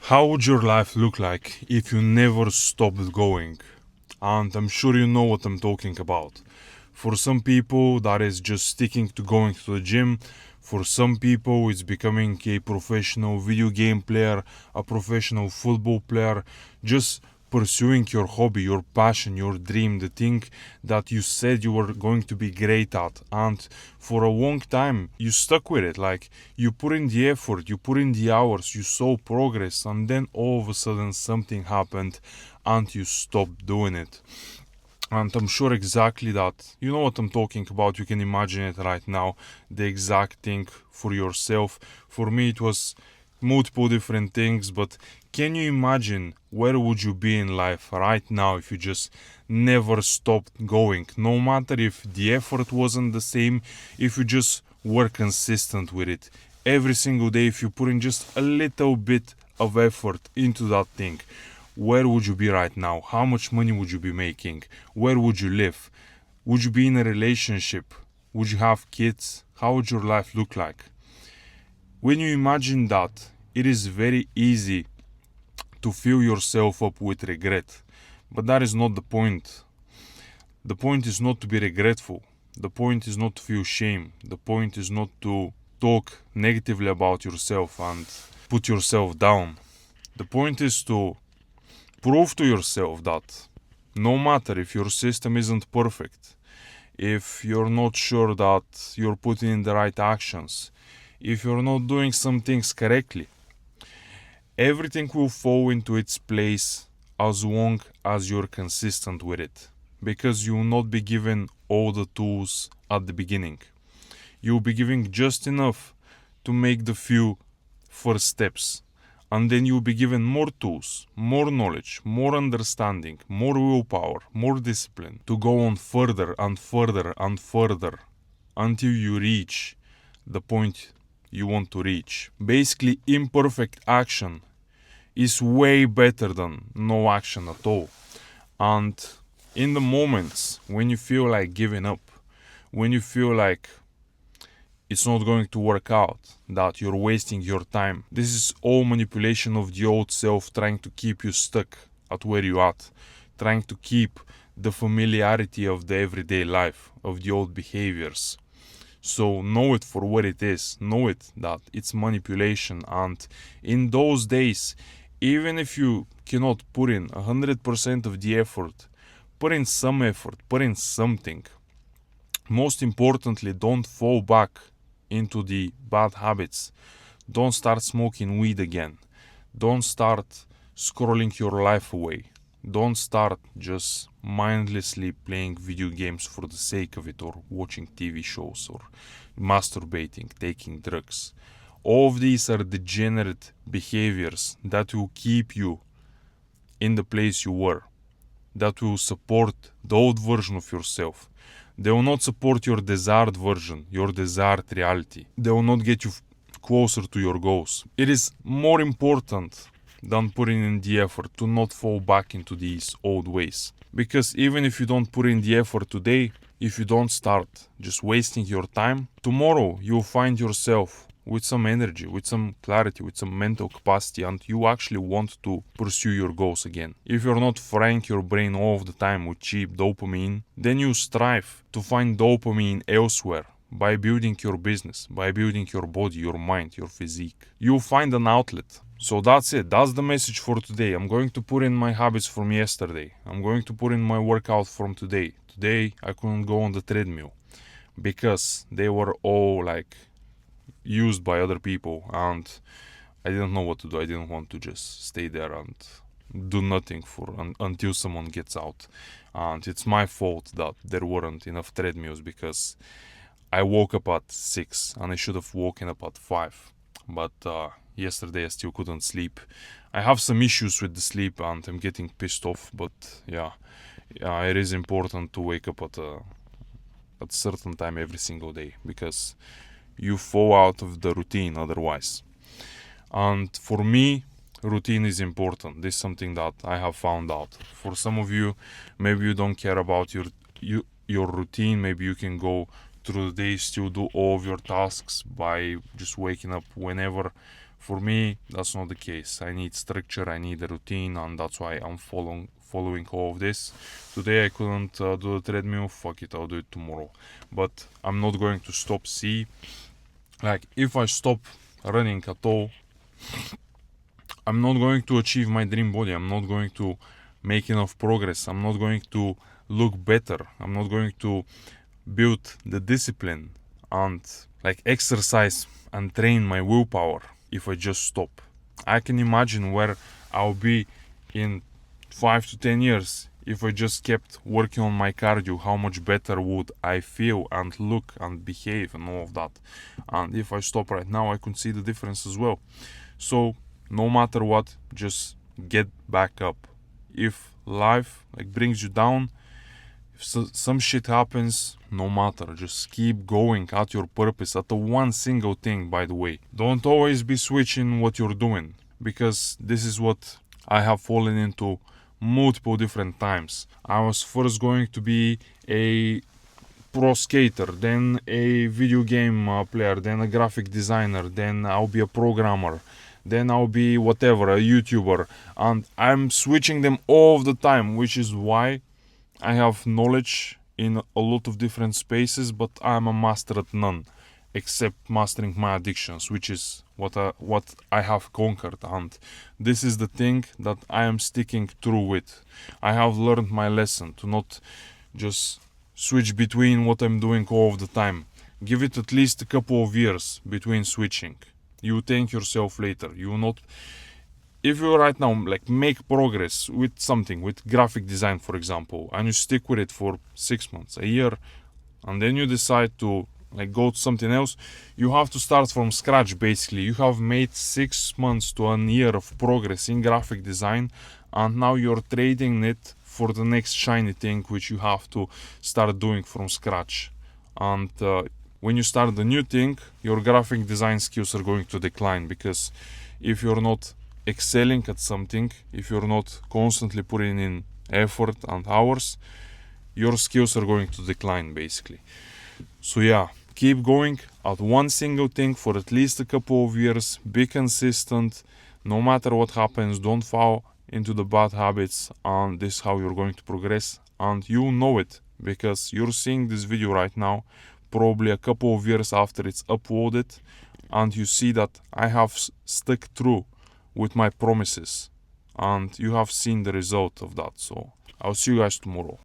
How would your life look like if you never stopped going? And I'm sure you know what I'm talking about. For some people, that is just sticking to going to the gym. For some people, it's becoming a professional video game player, a professional football player, just pursuing your hobby, your passion, your dream, the thing that you said you were going to be great at. And for a long time, you stuck with it. Like, you put in the effort, you put in the hours, you saw progress, and then all of a sudden something happened and you stopped doing it. And I'm sure exactly that you know what I'm talking about. You can imagine it right now, the exact thing for yourself. For me, it was multiple different things, but can you imagine where would you be in life right now if you just never stopped going? No matter if the effort wasn't the same, if you just were consistent with it every single day, if you put in just a little bit of effort into that thing, where would you be right now? How much money would you be making? Where would you live? Would you be in a relationship? Would you have kids? How would your life look like? When you imagine that, it is very easy to fill yourself up with regret. But that is not the point. The point is not to be regretful. The point is not to feel shame. The point is not to talk negatively about yourself and put yourself down. The point is to prove to yourself that no matter if your system isn't perfect, if you're not sure that you're putting in the right actions, if you're not doing some things correctly, everything will fall into its place as long as you're consistent with it. Because you will not be given all the tools at the beginning. You'll be given just enough to make the few first steps. And then you'll be given more tools, more knowledge, more understanding, more willpower, more discipline to go on further and further and further until you reach the point you want to reach. Basically, imperfect action is way better than no action at all. And in the moments when you feel like giving up, when you feel like it's not going to work out, that you're wasting your time, this is all manipulation of the old self trying to keep you stuck at where you're at, trying to keep the familiarity of the everyday life, of the old behaviors. So know it for what it is. Know it that it's manipulation. And in those days, even if you cannot put in 100% of the effort, put in some effort, put in something. Most importantly, don't fall back into the bad habits. Don't start smoking weed again. Don't start scrolling your life away. Don't start just mindlessly playing video games for the sake of it, or watching TV shows, or masturbating, taking drugs. All of these are degenerate behaviors that will keep you in the place you were, that will support the old version of yourself. They will not support your desired version, your desired reality. They will not get you closer to your goals. It is more important than putting in the effort to not fall back into these old ways. Because even if you don't put in the effort today, if you don't start just wasting your time, tomorrow you'll find yourself with some energy, with some clarity, with some mental capacity, and you actually want to pursue your goals again. If you're not frying your brain all of the time with cheap dopamine, then you strive to find dopamine elsewhere by building your business, by building your body, your mind, your physique. You'll find an outlet. So that's it. That's the message for today. I'm going to put in my habits from yesterday. I'm going to put in my workout from today. Today I couldn't go on the treadmill because they were all like used by other people, and I didn't know what to do. I didn't want to just stay there and do nothing until someone gets out. And it's my fault that there weren't enough treadmills, because I woke up at 6 and I should have woken up at 5. But yesterday I still couldn't sleep. I have some issues with the sleep and I'm getting pissed off, but yeah, it is important to wake up at a certain time every single day, because you fall out of the routine otherwise. And for me, routine is important. This is something that I have found out. For some of you, maybe you don't care about your routine. Maybe you can go through the day, still do all of your tasks by just waking up whenever. For me, that's not the case. I need structure, I need a routine, and that's why I'm following all of this. Today I couldn't do the treadmill, fuck it, I'll do it tomorrow. But I'm not going to stop. See, like if I stop running at all, I'm not going to achieve my dream body. I'm not going to make enough progress. I'm not going to look better. I'm not going to build the discipline and like exercise and train my willpower if I just stop. I can imagine where I'll be in 5 to 10 years if I just kept working on my cardio. How much better would I feel and look and behave and all of that. And if I stop right now, I can see the difference as well. So no matter what, just get back up. If life like brings you down, if some shit happens, no matter, just keep going at your purpose, at the one single thing, by the way. Don't always be switching what you're doing, because this is what I have fallen into multiple different times. I was first going to be a pro skater, then a video game player, then a graphic designer, then I'll be a programmer, then I'll be whatever, a YouTuber, and I'm switching them all the time, which is why I have knowledge in a lot of different spaces, but I'm a master at none, except mastering my addictions, which is what I have conquered, and this is the thing that I am sticking through with. I have learned my lesson to not just switch between what I'm doing all of the time. Give it at least a couple of years between switching. You thank yourself later. You will not. If you right now like make progress with something, with graphic design for example, and you stick with it for 6 months, a year, and then you decide to like go to something else, you have to start from scratch basically. You have made 6 months to a year of progress in graphic design, and now you're trading it for the next shiny thing which you have to start doing from scratch. And when you start the new thing, your graphic design skills are going to decline, because if you're not excelling at something, if you're not constantly putting in effort and hours, your skills are going to decline basically. So yeah, keep going at one single thing for at least a couple of years. Be consistent. No matter what happens, don't fall into the bad habits, and this is how you're going to progress. And you know it, because you're seeing this video right now, probably a couple of years after it's uploaded, and you see that I have stuck through with my promises, and you have seen the result of that. So I'll see you guys tomorrow.